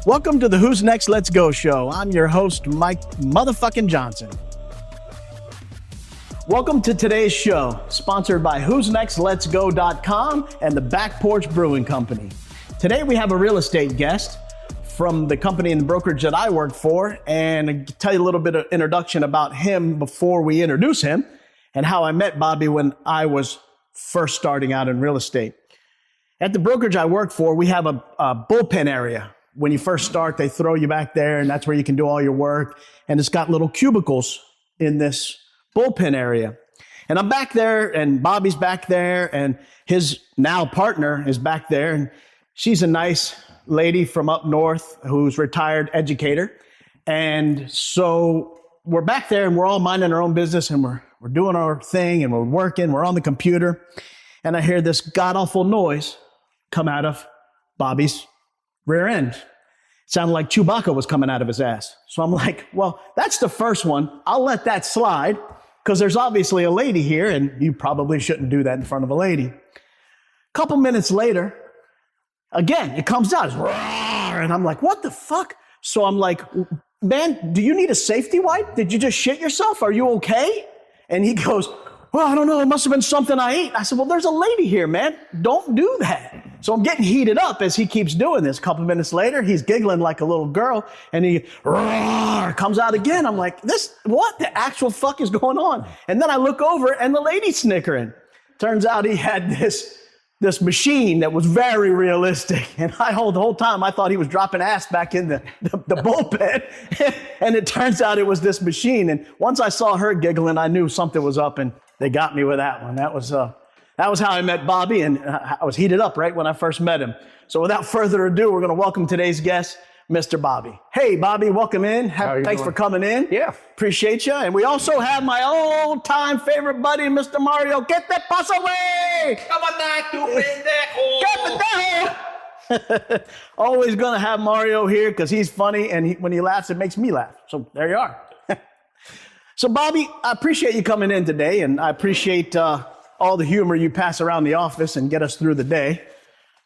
Welcome to the Who's Next Let's Go show. I'm your host, Mike motherfucking Johnson. Welcome to today's show, sponsored by who'snextletsgo.com and the Back Porch Brewing Company. Today we have a real estate guest from the company and the brokerage that I work for, and I'll tell you a little bit of introduction about him before we introduce him and how I met Bobby when I was first starting out in real estate. At the brokerage I work for, we have a bullpen area. When you first start, they throw you back there, and that's where you can do all your work. And it's got little cubicles in this bullpen area. And I'm back there, and Bobby's back there, and his now partner is back there. And she's a nice lady from up north who's retired educator. And so we're back there, and we're all minding our own business, and we're doing our thing, and we're working. We're on the computer. And I hear this god-awful noise come out of Bobby's rear end. It sounded like Chewbacca was coming out of his ass. So I'm like, well, that's the first one. I'll let that slide because there's obviously a lady here and you probably shouldn't do that in front of a lady. A couple minutes later, again, it comes out. It's roar, and I'm like, what the fuck? So I'm like, man, do you need a safety wipe? Did you just shit yourself? Are you okay? And he goes, well, I don't know. It must have been something I ate. I said, well, there's a lady here, man. Don't do that. So I'm getting heated up as he keeps doing this. A couple minutes later, he's giggling like a little girl, and he comes out again. I'm like, what the actual fuck is going on? And then I look over, and the lady's snickering. Turns out he had this machine that was very realistic. And the whole time, I thought he was dropping ass back in the bullpen. And it turns out it was this machine. And once I saw her giggling, I knew something was up, and they got me with that one. That was how I met Bobby, and I was heated up right when I first met him. So without further ado, we're going to welcome today's guest, Mr. Bobby. Hey, Bobby, welcome in. Thanks for coming in. Yeah. Appreciate you. And we also have my old-time favorite buddy, Mr. Mario. Get that bus away! Get Always going to have Mario here because he's funny, and when he laughs, it makes me laugh. So there you are. So, Bobby, I appreciate you coming in today, and I appreciate all the humor you pass around the office and get us through the day.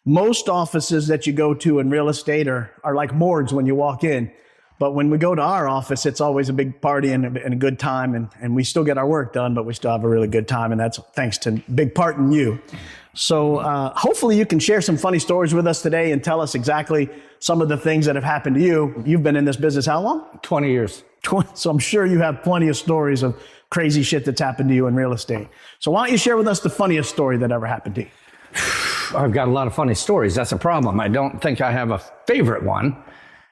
Most offices that you go to in real estate are like morgues when you walk in. But when we go to our office, it's always a big party and a good time, and we still get our work done, but we still have a really good time, and that's thanks to big part in you. So hopefully you can share some funny stories with us today and tell us exactly some of the things that have happened to you. You've been in this business how long? 20 years. So I'm sure you have plenty of stories of crazy shit that's happened to you in real estate. So why don't you share with us the funniest story that ever happened to you? I've got a lot of funny stories. That's a problem. I don't think I have a favorite one.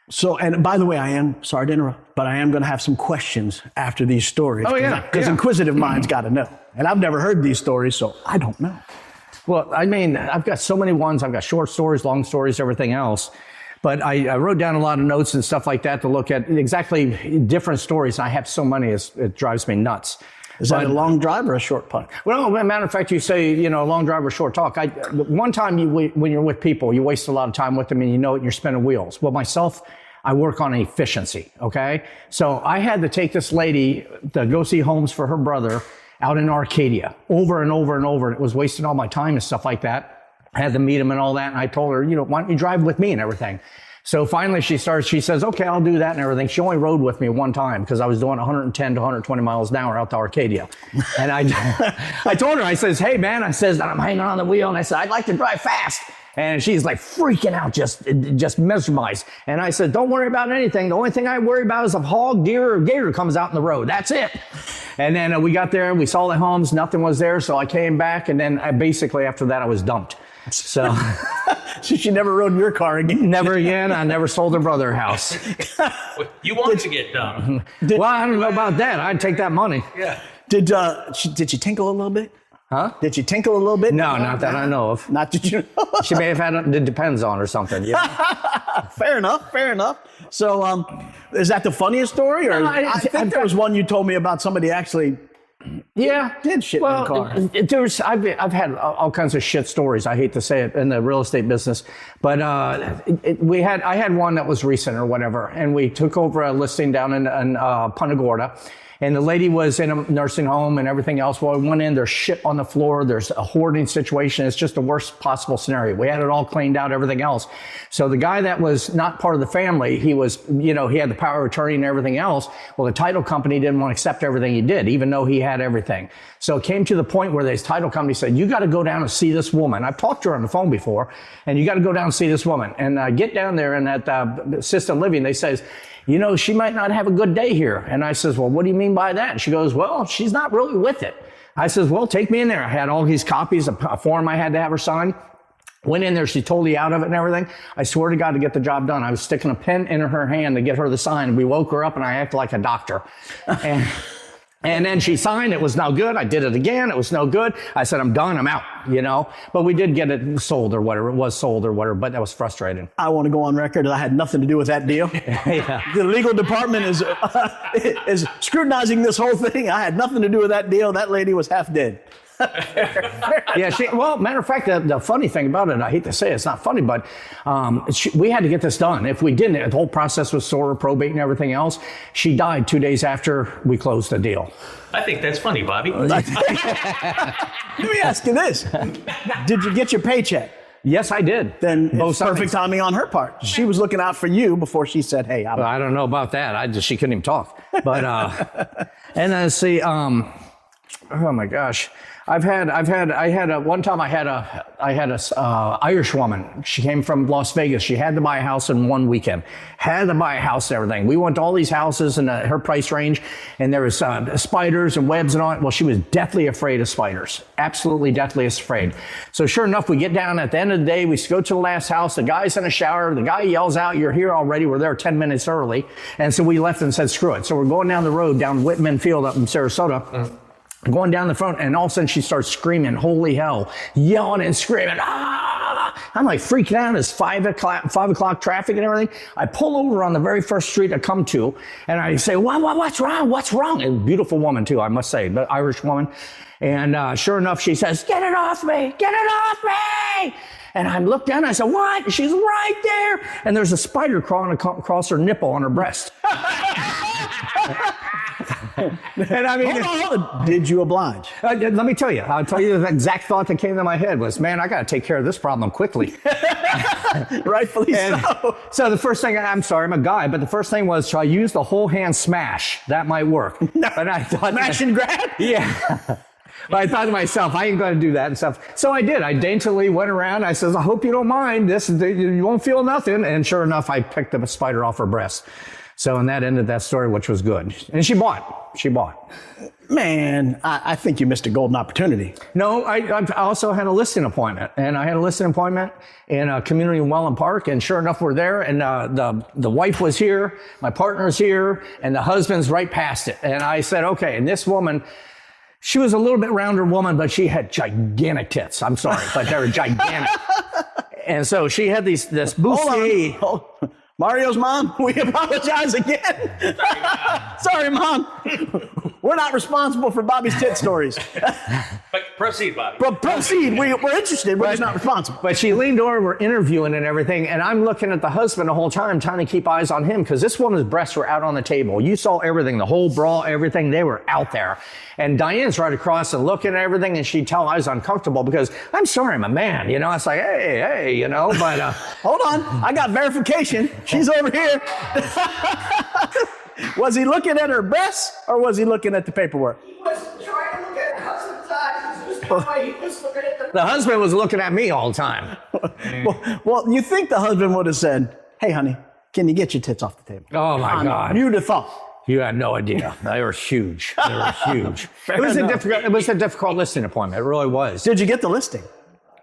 So, and by the way, I am sorry to interrupt, but I am going to have some questions after these stories. Oh, yeah. Because inquisitive minds got to know. And I've never heard these stories, so I don't know. Well, I mean, I've got so many ones. I've got short stories, long stories, everything else. But I wrote down a lot of notes and stuff like that to look at exactly different stories. I have so many, it drives me nuts. Is that a long drive or a short putt? Well, as a matter of fact, you say, a long drive or short talk. One time when you're with people, you waste a lot of time with them and you know it and you're spinning wheels. Well, myself, I work on efficiency, okay? So I had to take this lady to go see homes for her brother out in Arcadia over and over and over. And it was wasting all my time and stuff like that. I had to meet him and all that. And I told her, why don't you drive with me and everything? So finally she says, okay, I'll do that and everything. She only rode with me one time because I was doing 110 to 120 miles an hour out to Arcadia. And I told her, I says, hey man, I'm hanging on the wheel. And I said, I'd like to drive fast. And she's like freaking out, just mesmerized. And I said, don't worry about anything. The only thing I worry about is if hog, deer, or gator comes out in the road. That's it. And then we got there, we saw the homes, nothing was there. So I came back, and then basically after that I was dumped. So she never rode in your car again? Never again. I never sold her brother a house. You wanted to get done. Well, I don't know about that. I'd take that money. Yeah. Did she tinkle a little bit? Huh? Did she tinkle a little bit? No, not that I know of. Not that you know. She may have had it depends on or something. Yeah. Fair enough. So is that the funniest story? Or no, I think there was one you told me about somebody actually did shit in the car. I've had all kinds of shit stories. I hate to say it in the real estate business, but I had one that was recent or whatever, and we took over a listing down in Punta Gorda, And the lady was in a nursing home and everything else. Well, we went in, there's shit on the floor. There's a hoarding situation. It's just the worst possible scenario. We had it all cleaned out, everything else. So the guy that was not part of the family, he was, he had the power of attorney and everything else. Well, the title company didn't want to accept everything he did, even though he had everything. So it came to the point where this title company said, you got to go down and see this woman. I've talked to her on the phone before, and you got to go down and see this woman. And I get down there, and at assisted living, they says, she might not have a good day here. And I says, well, what do you mean by that? And she goes, well, she's not really with it. I says, well, take me in there. I had all these copies of a form I had to have her sign. Went in there, she's totally out of it and everything. I swear to God, to get the job done, I was sticking a pen in her hand to get her to sign. We woke her up and I acted like a doctor. And then she signed, it was no good. I did it again, it was no good. I said, I'm done, I'm out, But we did get it sold or whatever, but that was frustrating. I want to go on record that I had nothing to do with that deal. Yeah. The legal department is scrutinizing this whole thing. I had nothing to do with that deal. That lady was half dead. Yeah, matter of fact, the funny thing about it, I hate to say it's not funny, but we had to get this done. If we didn't, the whole process was sore, probate and everything else. She died 2 days after we closed the deal. I think that's funny, Bobby. Let me ask you this. Did you get your paycheck? Yes, I did. Then it's perfect timing on her part. She was looking out for you before she said, hey, I don't know about that. She couldn't even talk. But, and then see, oh my gosh. I had a Irish woman. She came from Las Vegas. She had to buy a house in one weekend. Had to buy a house and everything. We went to all these houses in her price range, and there was spiders and webs and all. Well, she was deathly afraid of spiders. Absolutely deathly afraid. So sure enough, we get down at the end of the day. We go to the last house. The guy's in a shower. The guy yells out, "You're here already." We're there 10 minutes early, and so we left and said, "Screw it." So we're going down the road down Whitman Field up in Sarasota. Going down the front, and all of a sudden she starts screaming, holy hell, yelling and screaming, ah! I'm like freaking out. It's 5 o'clock traffic and everything. I pull over on the very first street I come to, and I say, what's wrong? What's wrong? And a beautiful woman too, I must say, the Irish woman. And sure enough, she says, get it off me, get it off me. And I look down and I said, what? And she's right there. And there's a spider crawling across her nipple on her breast. And I mean, hold on. Did you oblige? Let me tell you. I'll tell you the exact thought that came to my head was, man, I got to take care of this problem quickly. Rightfully so. So the first thing, I'm sorry, I'm a guy, but the first thing was, shall I use the whole hand smash? That might work. No. But I thought, smash and grab? Yeah. But I thought to myself, I ain't going to do that and stuff. So I did. I daintily went around. I says, I hope you don't mind. You won't feel nothing. And sure enough, I picked up a spider off her breast. So, and that ended that story, which was good. And she bought. Man, I think you missed a golden opportunity. No, I also had a listing appointment. And I had a listing appointment in a community in Welland Park. And sure enough, we're there. And the wife was here. My partner's here. And the husband's right past it. And I said, okay. And this woman, she was a little bit rounder woman, but she had gigantic tits. I'm sorry, but they were gigantic. And so she had this bustier. Hold on. Mario's mom, we apologize again. Sorry, Mom. We're not responsible for Bobby's tit stories. But proceed, Bobby. But proceed. We're interested. We're just not responsible. But she leaned over, we're interviewing and everything, and I'm looking at the husband the whole time, trying to keep eyes on him, because this woman's breasts were out on the table. You saw everything, the whole bra, everything, they were out there. And Diane's right across and looking at everything, and she'd tell I was uncomfortable because, I'm sorry, I'm a man, It's like, hey, but... Hold on, I got verification. She's over here. Was he looking at her breasts, or was he looking at the paperwork? He was trying to look at her husband's eyes. He was looking at the husband was looking at me all the time. Well, you think the husband would have said, hey, honey, can you get your tits off the table? Oh, my God. You'd have thought. You had no idea. They were huge. It was a difficult listing appointment. It really was. Did you get the listing?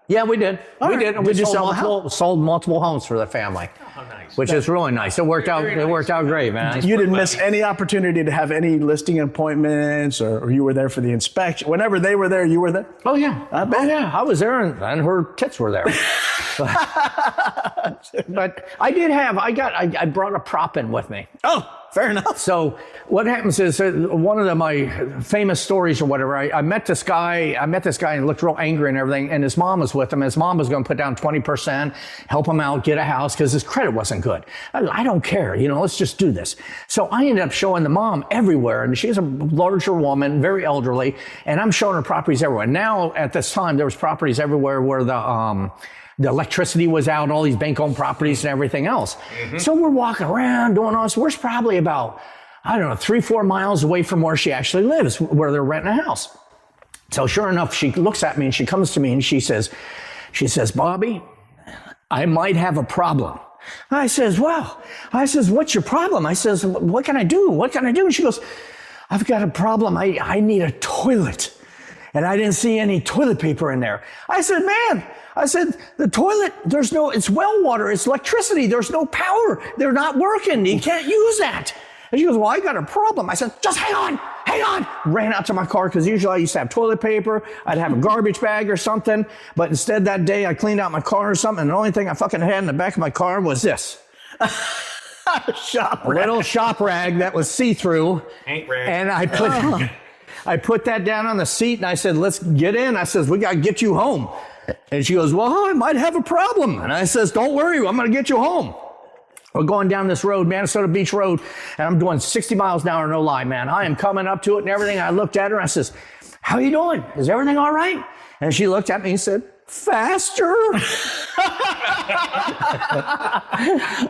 Yeah, we did. We did. We just sold multiple homes for the family. Oh, nice. Which is really nice. It worked out. It worked out great, man. You didn't miss any opportunity to have any listing appointments, or you were there for the inspection. Whenever they were there, you were there. Oh yeah, I bet. Oh yeah, I was there, and her tits were there. But I brought a prop in with me. Oh, fair enough. So what happens is one of my famous stories or whatever, I met this guy and he looked real angry and everything, and his mom was with him. His mom was going to put down 20%, help him out, get a house, because his credit wasn't good. I don't care, let's just do this. So I ended up showing the mom everywhere, and she's a larger woman, very elderly, and I'm showing her properties everywhere. Now, at this time, there was properties everywhere where the electricity was out, all these bank-owned properties and everything else. Mm-hmm. So we're walking around doing all this. We're probably about, 3-4 miles away from where she actually lives, where they're renting a house. So sure enough, she looks at me and she comes to me and she says, Bobby, I might have a problem. I says, what's your problem? I says, what can I do? What can I do? And she goes, I've got a problem. I need a toilet. And I didn't see any toilet paper in there. I said, man, the toilet, it's well water, it's electricity, there's no power, they're not working, you can't use that. And she goes, well, I got a problem. I said, just hang on. Ran out to my car, because usually I used to have toilet paper, I'd have a garbage bag or something, but instead that day I cleaned out my car or something, and the only thing I fucking had in the back of my car was this. A little shop rag that was see-through. Ain't rag. And I put that down on the seat and I said, let's get in. I says, we got to get you home. And she goes, well, I might have a problem. And I says, don't worry, I'm going to get you home. We're going down this road, Minnesota Beach Road, and I'm doing 60 miles an hour, no lie, man. I am coming up to it and everything. I looked at her and I says, how you doing? Is everything all right? And she looked at me and said, faster.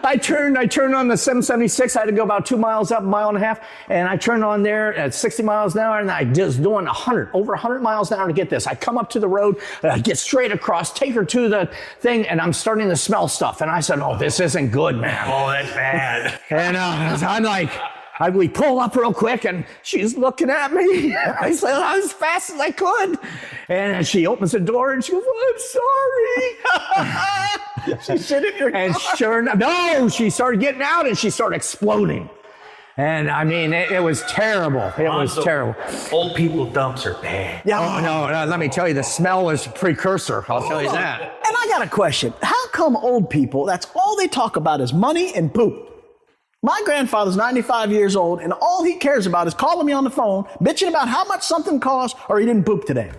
I turned on the 776. I had to go about 2 miles up, 1.5 miles, and I turned on there at 60 miles an hour, and I just doing over 100 miles an hour to get this. I come up to the road, I get straight across, take her to the thing, and I'm starting to smell stuff. And I said, oh, this isn't good, man. Oh, that's bad. And I'm like, we pull up real quick, and she's looking at me. I said, as fast as I could. And she opens the door, and she goes, I'm sorry. She sit in your car. And sure enough, no, she started getting out, and she started exploding. And I mean, it was terrible. It was terrible. Old people dumps are bad. Yeah. Oh, no, let me tell you, the smell is a precursor. I'll tell you that. And I got a question. How come old people, that's all they talk about is money and poop? My grandfather's 95 years old, and all he cares about is calling me on the phone, bitching about how much something costs, or he didn't poop today.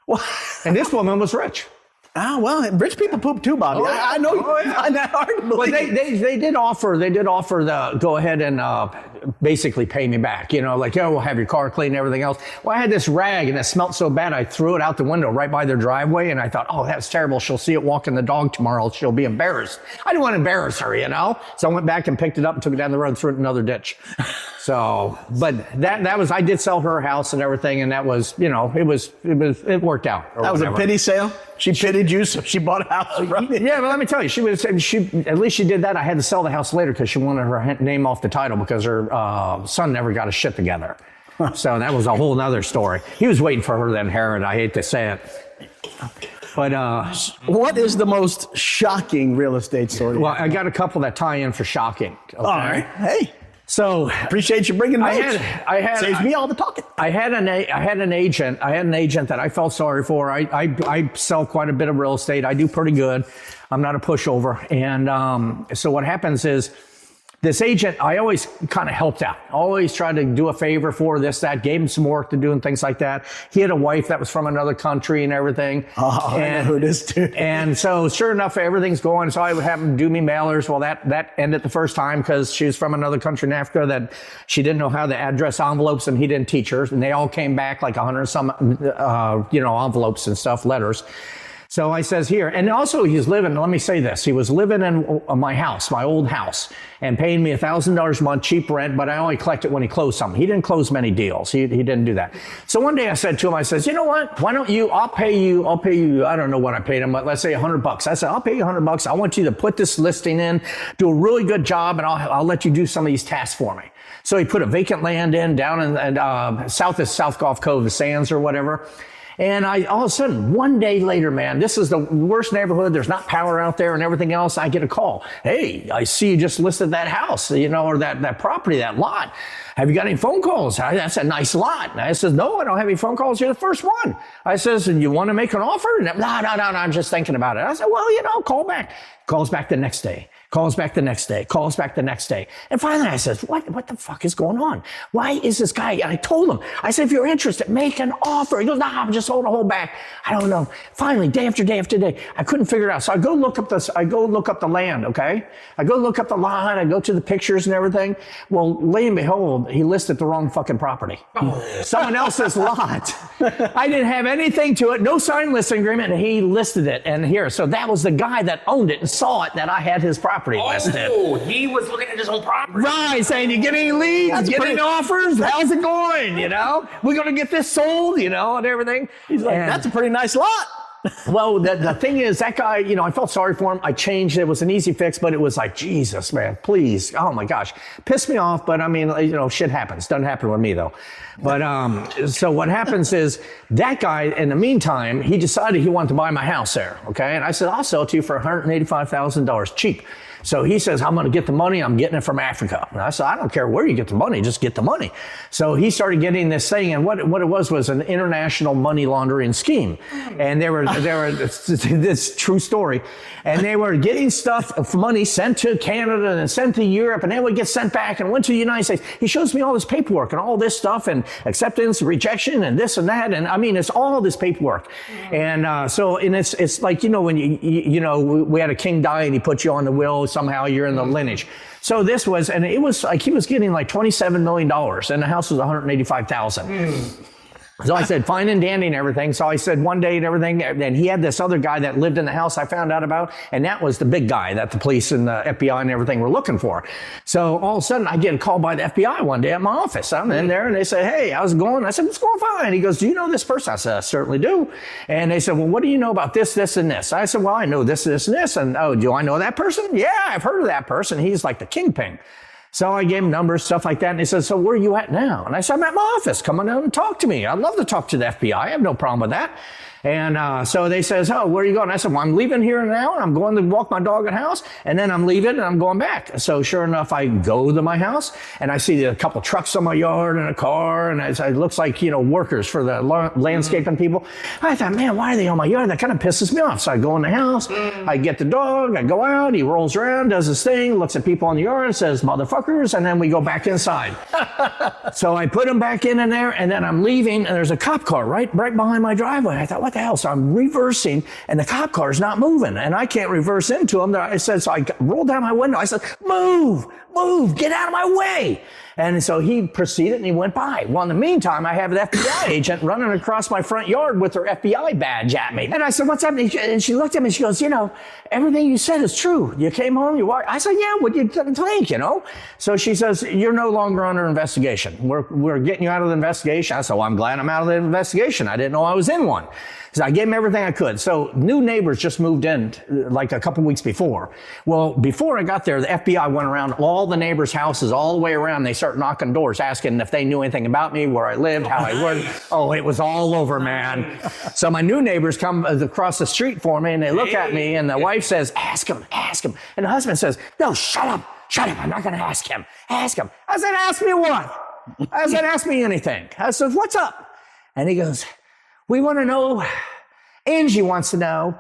Well, and this woman was rich. Well, rich people poop too, Bobby. I know. Yeah. I know. Hard to believe. But they did offer the go ahead and basically pay me back. Like, we'll have your car cleaned and everything else. Well, I had this rag and it smelled so bad I threw it out the window right by their driveway, and I thought, oh, that's terrible. She'll see it walking the dog tomorrow. She'll be embarrassed. I didn't want to embarrass her, So I went back and picked it up and took it down the road and threw it in another ditch. So, but that was, I did sell her house and everything, and that was, it worked out. That was a pity sale. She pitied you, so she bought a house from you. Yeah, but let me tell you, at least she did that. I had to sell the house later because she wanted her name off the title because her son never got his shit together. So that was a whole nother story. He was waiting for her to inherit. I hate to say it. But what is the most shocking real estate story? Well, I got a couple that tie in for shocking. Okay? All right. Hey. So appreciate you bringing notes. Saves me all the talking. I had an agent that I felt sorry for. I sell quite a bit of real estate. I do pretty good. I'm not a pushover. And so what happens is, this agent, I always kind of helped out. Always tried to do a favor for this, that, gave him some work to do and things like that. He had a wife that was from another country and everything. Oh, I know who it is too. And so sure enough, everything's going. So I would have him do me mailers. Well, that ended the first time because she was from another country in Africa that she didn't know how to address envelopes, and he didn't teach her. And they all came back like 100 some, envelopes and stuff, letters. So I says here, and also he's living, let me say this, he was living in my house, my old house, and paying me $1,000 a month, cheap rent, but I only collect it when he closed something. He didn't close many deals. He didn't do that. So one day I said to him, I says, you know what, why don't you, I'll pay you, I don't know what I paid him, but let's say $100. I said, I'll pay you $100. I want you to put this listing in, do a really good job, and I'll let you do some of these tasks for me. So he put a vacant land in down in south of South Gulf Cove, the Sands or whatever. And all of a sudden, one day later, man, this is the worst neighborhood. There's not power out there and everything else. I get a call. Hey, I see you just listed that house, or that property, that lot. have you got any phone calls? That's a nice lot. And I says, no, I don't have any phone calls. You're the first one. I says, and you want to make an offer? No, I'm just thinking about it. I said, well, call back. Calls back the next day. Calls back the next day. Calls back the next day. And finally I says, what the fuck is going on? Why is this guy? And I told him, I said, if you're interested, make an offer. He goes, I'm just hold back. I don't know. Finally, day after day after day, I couldn't figure it out. So I go look up the land, okay? I go look up the lot. I go to the pictures and everything. Well, lo and behold, he listed the wrong fucking property. Someone else's lot. I didn't have anything to it. No signed listing agreement. And he listed it. And here, so that was the guy that owned it and saw it that I had his property listed. Oh, he was looking at his own property. Right, saying, you get any leads? Get any offers? How's it going? We're going to get this sold, and everything. He's like, that's a pretty nice lot. Well, the thing is, that guy, I felt sorry for him. I changed. It was an easy fix, but it was like, Jesus, man, please. Oh my gosh. Pissed me off, but I mean, shit happens. Doesn't happen with me though. But, so what happens is that guy, in the meantime, he decided he wanted to buy my house there. Okay. And I said, I'll sell it to you for $185,000 cheap. So he says, I'm going to get the money. I'm getting it from Africa. And I said, I don't care where you get the money. Just get the money. So he started getting this thing. And what it was an international money laundering scheme. And they were this true story. And they were getting stuff, money sent to Canada and sent to Europe. And then it would get sent back and went to the United States. He shows me all this paperwork and all this stuff and acceptance, rejection, and this and that. And I mean, it's all this paperwork. And it's like, when we had a king die and he put you on the will. Somehow you're in the lineage. So it was like he was getting like $27 million and the house was $185,000. So I said, fine and dandy and everything. So I said one day and everything, and he had this other guy that lived in the house I found out about, and that was the big guy that the police and the FBI and everything were looking for. So all of a sudden I get a call by the FBI one day at my office. I'm in there and they say, hey, how's it going? I said, it's going fine. He goes, do you know this person? I said, I certainly do. And they said, well, what do you know about this, this, and this? I said, well, I know this, this, and this. And oh, do I know that person? Yeah, I've heard of that person. He's like the kingpin. So I gave him numbers, stuff like that. And he said, so where are you at now? And I said, I'm at my office. Come on down and talk to me. I'd love to talk to the FBI. I have no problem with that. And so they says, oh, where are you going? I said, well, I'm leaving here in an hour. I'm going to walk my dog at house, and then I'm leaving and I'm going back. So sure enough, I go to my house and I see a couple trucks on my yard and a car, and it looks like, workers for the landscaping people. I thought, man, why are they on my yard? That kind of pisses me off. So I go in the house, I get the dog, I go out, he rolls around, does his thing, looks at people on the yard, says, motherfuckers, and then we go back inside. So I put him back in there, and then I'm leaving, and there's a cop car right behind my driveway. I thought, what the hell? So I'm reversing, and the cop car is not moving, and I can't reverse into him. I said, so I rolled down my window. I said, move, get out of my way. And so he proceeded and he went by. Well, in the meantime, I have an FBI agent running across my front yard with her FBI badge at me. And I said, what's happening? And she looked at me and she goes, everything you said is true. You came home, you walked. I said, yeah, what do you think, So she says, you're no longer under investigation. We're getting you out of the investigation. I said, well, I'm glad I'm out of the investigation. I didn't know I was in one. So I gave him everything I could. So new neighbors just moved in like a couple weeks before. Well, before I got there, the FBI went around all the neighbors' houses all the way around. They started knocking doors, asking if they knew anything about me, where I lived, how I worked. Oh, it was all over, man. So my new neighbors come across the street for me, and they look at me, and the wife says, ask him. And the husband says, no, shut up. I'm not going to ask him. Ask him. I said, ask me what? I said, ask me anything. I said, what's up? And he goes, we want to know, Angie wants to know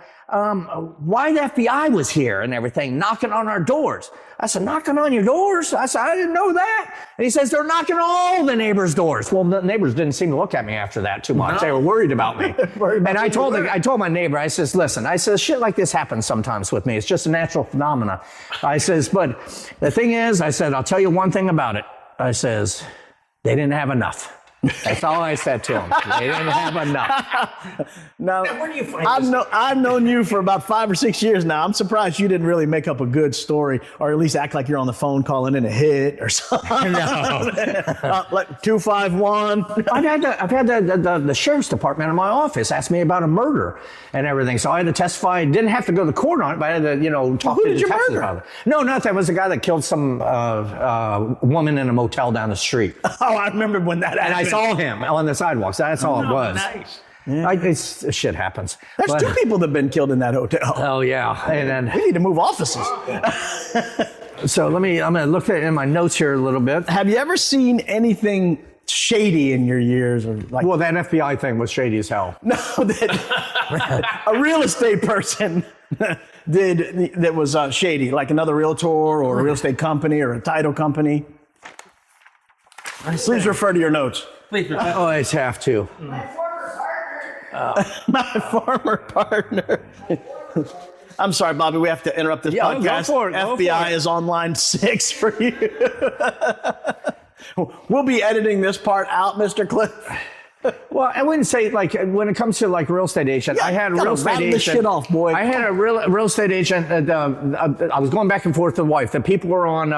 why the FBI was here and everything, knocking on our doors. I said, knocking on your doors? I said, I didn't know that. And he says, they're knocking on all the neighbors' doors. Well, the neighbors didn't seem to look at me after that too much. No. They were worried about me. And I told my neighbor, I says, listen, I says, shit like this happens sometimes with me. It's just a natural phenomena. I says, but the thing is, I said, I'll tell you one thing about it. I says, they didn't have enough. That's all I said to him. They didn't have enough. Now, where do you find I've known you for about 5 or 6 years now. I'm surprised you didn't really make up a good story, or at least act like you're on the phone calling in a hit or something. No. Like 251. I've had the sheriff's department in my office ask me about a murder and everything. So I had to testify. Didn't have to go to court on it, but I had to, talk to the detectives about it. No, not that. It was the guy that killed some woman in a motel down the street. Oh, I remember when that happened. And I saw him on the sidewalks. That's all it was. Nice. Yeah. Shit happens. There's 2 people that have been killed in that hotel. Oh, yeah. And then we need to move offices. So I'm going to look at it in my notes here a little bit. Have you ever seen anything shady in your years, or like? Well, that FBI thing was shady as hell. No, that a real estate person did that was shady, like another realtor or a real estate company or a title company. Please refer to your notes. Please. I always have to. My former partner. I'm sorry, Bobby. We have to interrupt this podcast. Go for it. FBI is on line 6 for you. We'll be editing this part out, Mr. Cliff. Well, I wouldn't say, like, when it comes to like real estate agent, I had a real estate agent. This shit off, boy. I had a real estate agent. I was going back and forth with the wife. The people were on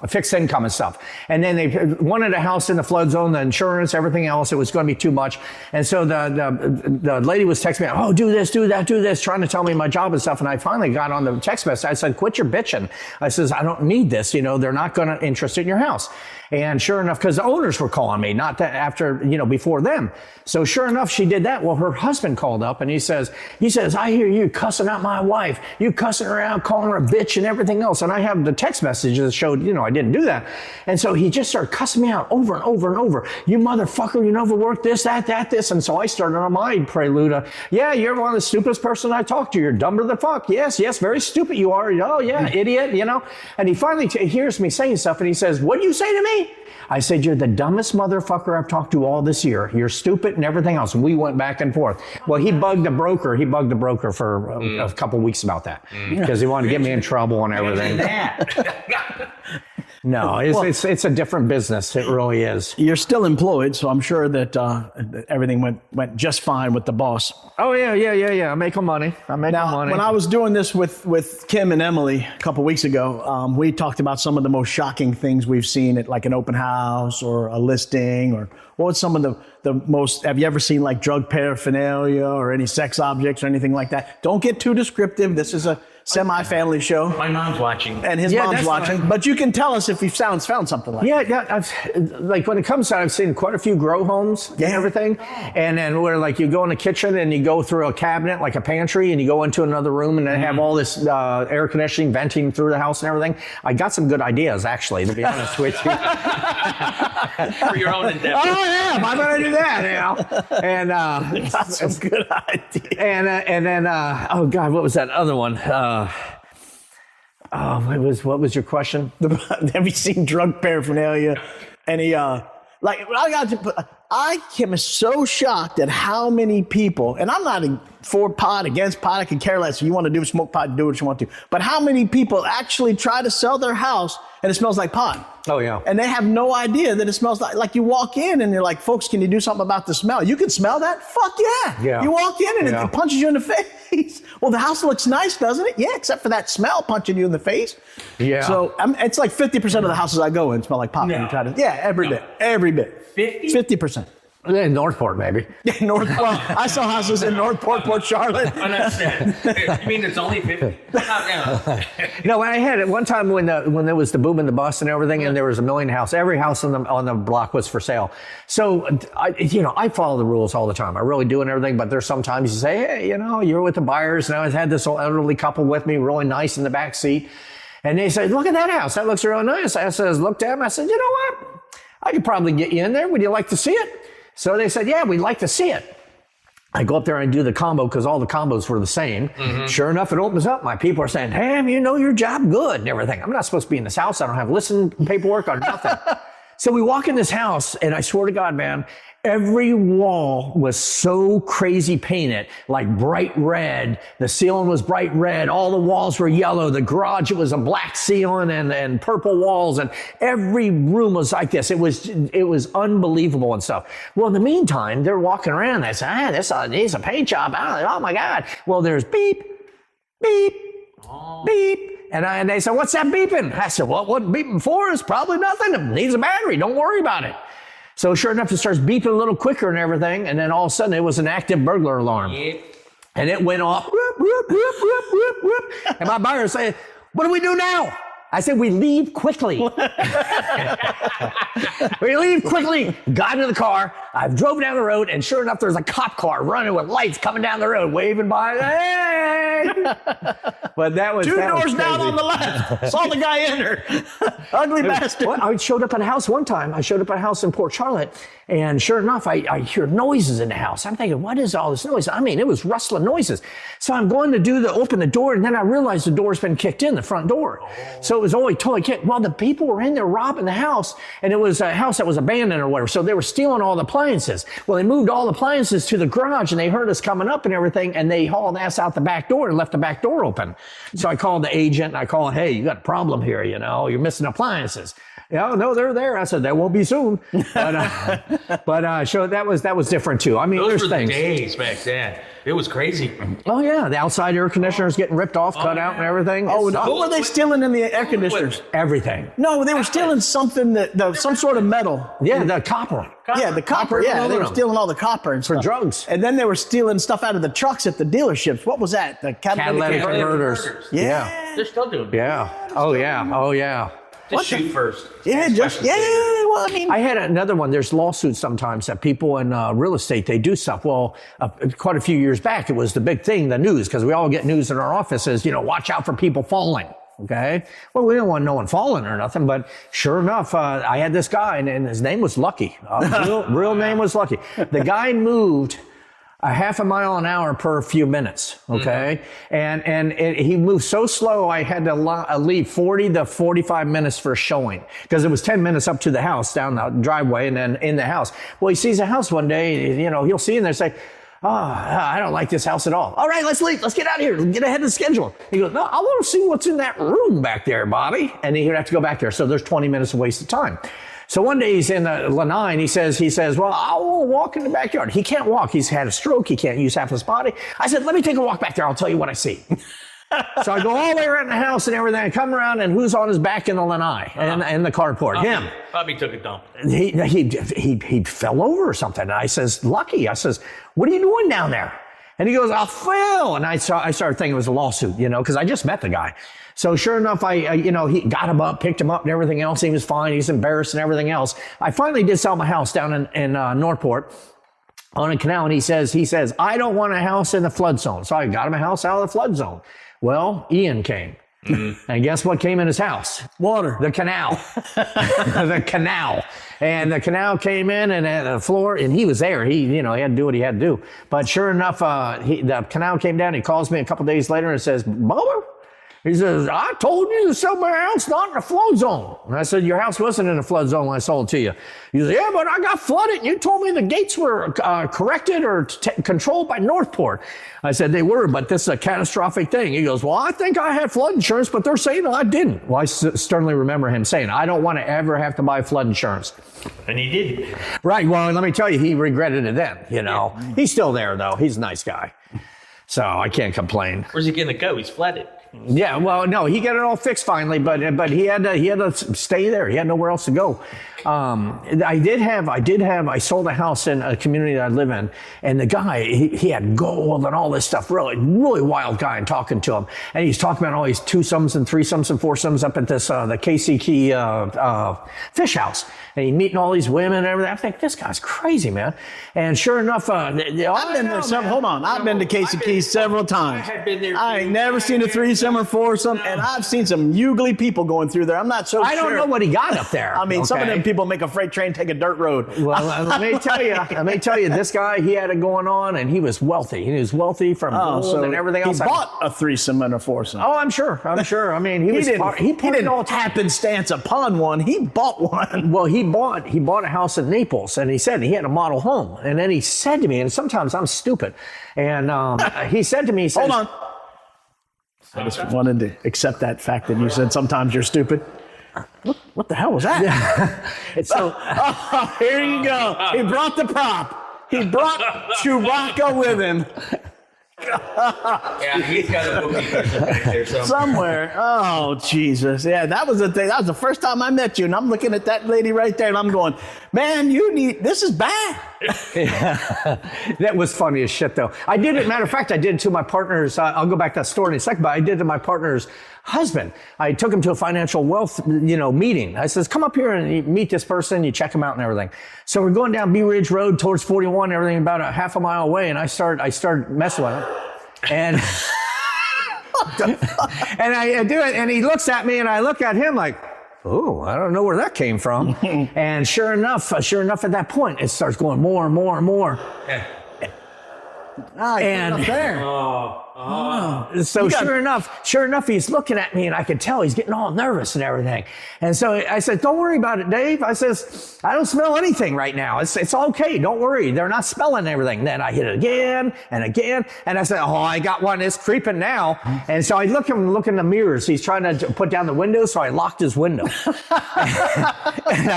fixed income and stuff, and then they wanted a house in the flood zone, the insurance, everything else. It was going to be too much, and so the lady was texting me, "Oh, do this, do that, do this," trying to tell me my job and stuff. And I finally got on the text message. I said, "Quit your bitching." I says, "I don't need this. You know, they're not going to interest in your house." And sure enough, because the owners were calling me, not that after, before them. So sure enough, she did that. Well, her husband called up and he says, "I hear you cussing out my wife. You cussing her out, calling her a bitch and everything else." And I have the text messages that showed, I didn't do that. And so he just started cussing me out over and over and over. "You motherfucker, you overworked this, that, this." And so I started on my prelude. "Yeah, you're one of the stupidest person I talked to. You're dumber than fuck. Yes, very stupid you are. Oh yeah, idiot, And he finally hears me saying stuff and he says, "What do you say to me?" I said, "You're the dumbest motherfucker I've talked to all this year. You're stupid and everything else." And we went back and forth. Well, he bugged the broker. He bugged the broker for a couple of weeks about that because he wanted to get me in trouble and everything. No, it's a different business. It really is. You're still employed, so I'm sure that everything went just fine with the boss. Oh, yeah. I'm making money. When I was doing this with Kim and Emily a couple weeks ago, we talked about some of the most shocking things we've seen at like an open house or a listing, or what was some of the most, have you ever seen like drug paraphernalia or any sex objects or anything like that? Don't get too descriptive. This is a semi-family show. My mom's watching. And his mom's watching. Fine. But you can tell us if you've found something like that. Yeah. Like when it comes to, I've seen quite a few grow homes and everything. And then where like you go in the kitchen and you go through a cabinet, like a pantry, and you go into another room and they have all this air conditioning venting through the house and everything. I got some good ideas, actually, to be honest with you. For your own endeavor. Oh, yeah. I'm going to do that, And got some good ideas. And then, oh, God, what was that other one? What was your question? Have you seen drug paraphernalia? Any I am so shocked at how many people, and I'm not for pot, against pot, I could care less. If you want to smoke pot, do what you want to. But how many people actually try to sell their house and it smells like pot? Oh, yeah. And they have no idea that it smells like you walk in and you're like, "Folks, can you do something about the smell?" You can smell that? Fuck yeah. You walk in and it punches you in the face. Well, the house looks nice, doesn't it? Yeah, except for that smell punching you in the face. Yeah. So it's like 50% of the houses I go in smell like pot. No. Every bit. 50%. In Northport, maybe. Well, I saw houses in Northport, Port Charlotte. You mean it's only 50? No, I had it one time when there was the boom and the bust and everything, and there was a million houses. Every house on the block was for sale. So, I follow the rules all the time. I really do and everything, but there's sometimes you say, "Hey, you're with the buyers." And I had this old elderly couple with me, really nice in the back seat. And they said, "Look at that house. That looks really nice." I looked at them. I said, "You know what? I could probably get you in there. Would you like to see it?" So they said, "Yeah, we'd like to see it." I go up there and do the combo because all the combos were the same. Mm-hmm. Sure enough, it opens up. My people are saying, "Hey, you know your job good," and everything. I'm not supposed to be in this house. I don't have listing paperwork or nothing. So we walk in this house, and I swear to God, man, every wall was so crazy painted, like bright red. The ceiling was bright red. All the walls were yellow. The garage, it was a black ceiling and purple walls. And every room was like this. It was unbelievable and stuff. Well, in the meantime, they're walking around. They say, this needs a paint job. Oh my God. Well, there's beep, beep, beep. And they said, "What's that beeping?" I said, "Well, what beeping for is probably nothing. It needs a battery. Don't worry about it." So sure enough, it starts beeping a little quicker and everything. And then all of a sudden, it was an active burglar alarm. Yep. And it went off. Whoop, whoop, whoop, whoop, whoop, whoop. And my buyer said, "What do we do now?" I said, "We leave quickly." We leave quickly. Got into the car. I've drove down the road, and sure enough, there's a cop car running with lights coming down the road, waving by. Hey! But that was Two that was doors down crazy. on the left. Saw the guy enter. Ugly bastard. Well, I showed up at a house one time. I showed up at a house in Port Charlotte, and sure enough, I hear noises in the house. I'm thinking, what is all this noise? I mean, it was rustling noises. So I'm going to open the door, and then I realized the door's been kicked in, the front door. So it was only totally kicked. Well, the people were in there robbing the house, and it was a house that was abandoned or whatever. So they were stealing all the appliances. Well, they moved all the appliances to the garage, and they heard us coming up and everything, and they hauled ass out the back door and left the back door open. So I called the agent, and I called, hey, you got a problem here, you're missing appliances. Yeah, no, they're there. I said, that won't be soon. But so that was different too. I mean, Those there's were the things. days back then. It was crazy. Oh yeah, the outside air conditioners getting ripped off, cut out, and everything. Oh, It's what were they stealing in the air conditioners? everything. No, they were stealing something some sort of metal. Yeah, the copper. Yeah, the copper. Yeah, they were aluminum. stealing all the copper and stuff. drugs. And then they were stealing stuff out of the trucks at the dealerships. What was that? The Catalytic converters. Yeah. They're still doing it. Yeah. Oh yeah. Oh yeah. Just shoot first. Yeah, just yeah. Well, I mean, I had another one. There's lawsuits sometimes that people in real estate, they do stuff. Well, quite a few years back, it was the big thing, the news, because we all get news in our offices, watch out for people falling. Okay. Well, we don't want no one falling or nothing, but sure enough, I had this guy and his name was Lucky. Real name was Lucky. The guy moved a half a mile an hour per few minutes, okay? And he moved so slow, I had to leave 40 to 45 minutes for showing, because it was 10 minutes up to the house, down the driveway, and then in the house. Well, he sees a house one day, he'll see in there and say, I don't like this house at all. All right, let's leave. Let's get out of here. Get ahead of the schedule. He goes, no, I want to see what's in that room back there, Bobby. And he'd have to go back there. So there's 20 minutes of wasted time. So one day he's in the Lanai, he says, well, I will walk in the backyard. He can't walk. He's had a stroke. He can't use half his body. I said, let me take a walk back there. I'll tell you what I see. So I go all the way around the house and everything. I come around, and who's on his back in the Lanai and the carport? Him. Bobby took a dump. He fell over or something. And I says, Lucky, what are you doing down there? And he goes, I fell. And I started thinking it was a lawsuit, because I just met the guy. So sure enough, he got him up, picked him up and everything else. He was fine. He's embarrassed and everything else. I finally did sell my house down in Northport on a canal. And he says, I don't want a house in the flood zone. So I got him a house out of the flood zone. Well, Ian came. Mm-hmm. And guess what came in his house? Water. The canal. The canal. And the canal came in and at the floor, and he was there. He had to do what he had to do. But sure enough, the canal came down. He calls me a couple days later and says, Bubba, he says, I told you to sell my house not in a flood zone. And I said, your house wasn't in a flood zone when I sold it to you. He said, yeah, but I got flooded, and you told me the gates were corrected or controlled by Northport. I said, they were, but this is a catastrophic thing. He goes, well, I think I had flood insurance, but they're saying I didn't. Well, I sternly remember him saying, I don't want to ever have to buy flood insurance. And he did. Right. Well, let me tell you, he regretted it then, Yeah. He's still there, though. He's a nice guy. So I can't complain. Where's he going to go? He's flooded. Yeah, well, no, he got it all fixed finally, but he had to stay there. He had nowhere else to go. I sold a house in a community that I live in, and the guy, he had gold and all this stuff, really, really wild guy, and talking to him. And he's talking about all these 2-sums and 3-sums and 4-sums up at this, the KC Key, fish house. And he's meeting all these women and everything. I think, this guy's crazy, man. And sure enough, I've been there I've been to Casey Keys several times. I have been there. I ain't never seen a 3-some or 4-some, and I've seen some ugly people going through there. I'm not so sure. I don't know what he got up there. I mean, some of them people make a freight train take a dirt road. Well, let me tell you, this guy, he had it going on, and he was wealthy. He was wealthy from gold and everything else. He bought a 3-some and a 4-some. Oh, I'm sure. I mean, he didn't happenstance upon one. He bought one. Well, he bought a house in Naples, and he said he had a model home. And then he said to me, and sometimes I'm stupid, and he said to me, hold on. I just wanted to accept that fact that you said sometimes you're stupid. What the hell was that? Yeah. So, here you go. He brought the prop. He brought Chewbacca with him. Yeah, he's got a bookie back there somewhere. Oh, Jesus. Yeah, that was the thing. That was the first time I met you, and I'm looking at that lady right there, and I'm going, Man, this is bad. That was funny as shit, though. I did it. Matter of fact, I did it to my partner's. I'll go back to that story in a second, but I did it to my partner's husband. I took him to a financial wealth, meeting. I says, come up here and you meet this person. You check him out and everything. So we're going down Bee Ridge Road towards 41, everything about a half a mile away, and I start messing with him, and and I do it, and he looks at me, and I look at him like, oh, I don't know where that came from. And sure enough, at that point, it starts going more and more and more. And there. So sure enough, he's looking at me, and I could tell he's getting all nervous and everything. And so I said, don't worry about it, Dave. I says, I don't smell anything right now. It's okay. Don't worry. They're not smelling everything. Then I hit it again and again. And I said, oh, I got one. It's creeping now. And so I look in the mirrors. He's trying to put down the window. So I locked his window. And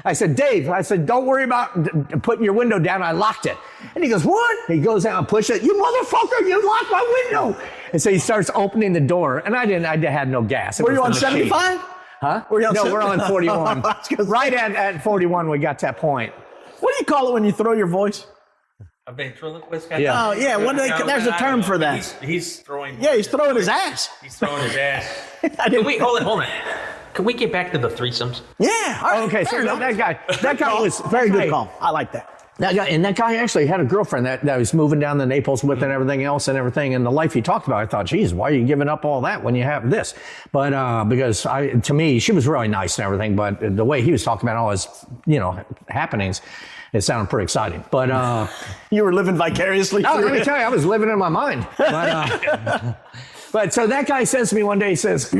I said, Dave, don't worry about putting your window down. I locked it. And he goes, what? He goes out and pushes it. You motherfucker, you locked my window. And so he starts opening the door. And I had no gas. Were you on 75? Huh? We're on 41. Right at 41, we got to that point. What do you call it when you throw your voice? A ventriloquist guy? Yeah. Oh, yeah. There's a term for that. He's throwing. Yeah, he's throwing his ass. He's throwing his ass. Hold on. Can we get back to the threesomes? Yeah. All right, okay. So that guy was very good call. I like that. That guy actually had a girlfriend that was moving down to Naples with and everything else and everything. And the life he talked about, I thought, geez, why are you giving up all that when you have this? But, because to me, she was really nice and everything. But the way he was talking about all his, happenings, it sounded pretty exciting. But, you were living vicariously through let me tell you, I was living in my mind. But so that guy says to me one day, he says,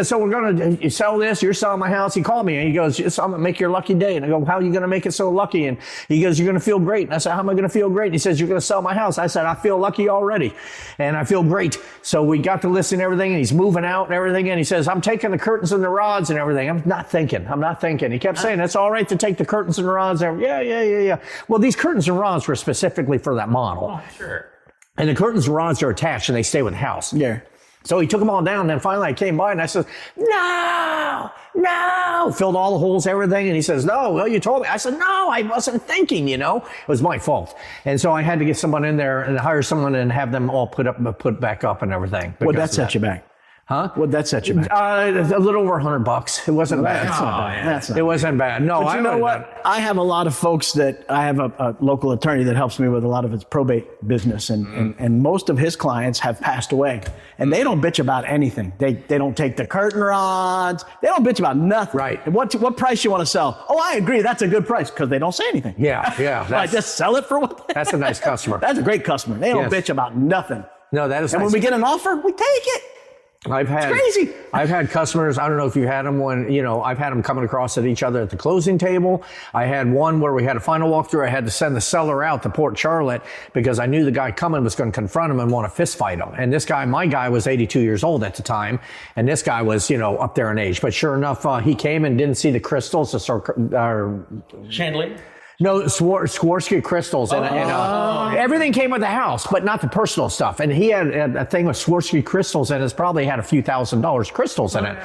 so we're going to sell this. You're selling my house. He called me and he goes, I'm going to make your lucky day. And I go, how are you going to make it so lucky? And he goes, you're going to feel great. And I said, how am I going to feel great? And he says, you're going to sell my house. I said, I feel lucky already. And I feel great. So we got to listen and everything. And he's moving out and everything. And he says, I'm taking the curtains and the rods and everything. I'm not thinking. He kept saying, it's all right to take the curtains and rods. Yeah. Well, these curtains and rods were specifically for that model. Oh, sure. And the curtains and rods are attached and they stay with the house. Yeah. So he took them all down. And then finally I came by and I said, no. Filled all the holes, everything. And he says, no, well, you told me. I said, no, I wasn't thinking, It was my fault. And so I had to get someone in there and hire someone and have them all put back up and everything. Would that set you back? Huh? What'd that set you back? A little over $100. It wasn't bad. That's not bad. That's not it wasn't bad. No, but you know what? I have a lot of folks that I have a local attorney that helps me with a lot of his probate business, and most of his clients have passed away, and they don't bitch about anything. They don't take the curtain rods. They don't bitch about nothing. Right. What price you want to sell? Oh, I agree. That's a good price because they don't say anything. Yeah. Like, just sell it for what? That's a nice customer. That's a great customer. They don't bitch about nothing. No, that is. And nice. when we get an offer, we take it. It's crazy. I've had customers, I don't know if you had them when, I've had them coming across at each other at the closing table. I had one where we had a final walkthrough. I had to send the seller out to Port Charlotte because I knew the guy coming was going to confront him and want to fist fight him. And my guy was 82 years old at the time. And this guy was, up there in age. But sure enough, he came and didn't see the crystals, Chandelier? No, Swarovski crystals. And everything came with the house, but not the personal stuff. And he had a thing with Swarovski crystals and it's probably had a few $1,000s crystals in it.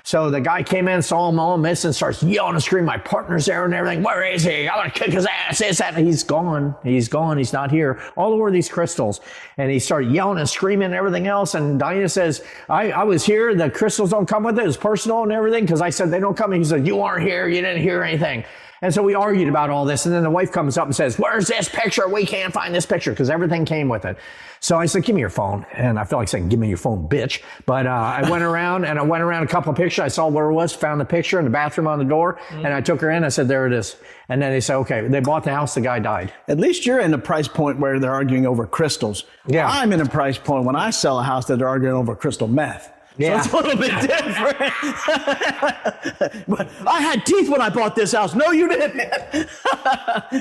So the guy came in, saw him all miss and starts yelling and screaming. My partner's there and everything. Where is he? I'm going to kick his ass. This, that. And he's gone. He's not here. All over these crystals. And he started yelling and screaming and everything else. And Diana says, I was here. The crystals don't come with it. It's personal and everything. Because I said, they don't come. And he said, you aren't here. You didn't hear anything. And so we argued about all this. And then the wife comes up and says, where's this picture? We can't find this picture because everything came with it. So I said, give me your phone. And I felt like saying, give me your phone, bitch. But I went around a couple of pictures. I saw where it was, found the picture in the bathroom on the door. And I took her in. I said, there it is. And then they said, okay, they bought the house. The guy died. At least you're in a price point where they're arguing over crystals. Yeah. I'm in a price point when I sell a house that they're arguing over crystal meth. Yeah. So it's a little bit different. But I had teeth when I bought this house. No, you didn't.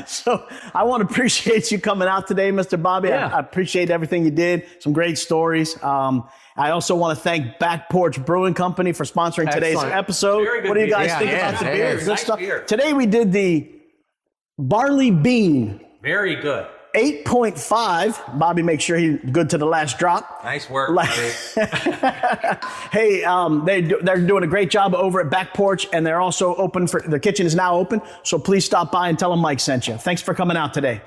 So I want to appreciate you coming out today, Mr. Bobby. Yeah. I appreciate everything you did. Some great stories. I also want to thank Back Porch Brewing Company for sponsoring today's episode. Very good What do you guys beer. think Yeah, about the yeah, beer? yeah. Good Nice stuff. beer. Today we did the barley bean. Very good. 8.5. Bobby, make sure he's good to the last drop. Nice work, buddy. Hey, they're doing a great job over at Back Porch, and they're also open for, their kitchen is now open, so please stop by and tell them Mike sent you. Thanks for coming out today.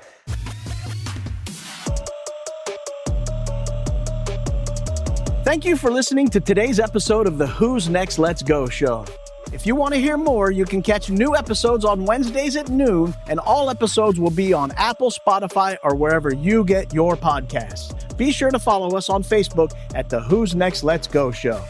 Thank you for listening to today's episode of the Who's Next Let's Go show. If you want to hear more, you can catch new episodes on Wednesdays at noon, and all episodes will be on Apple, Spotify, or wherever you get your podcasts. Be sure to follow us on Facebook at the Who's Next Let's Go show.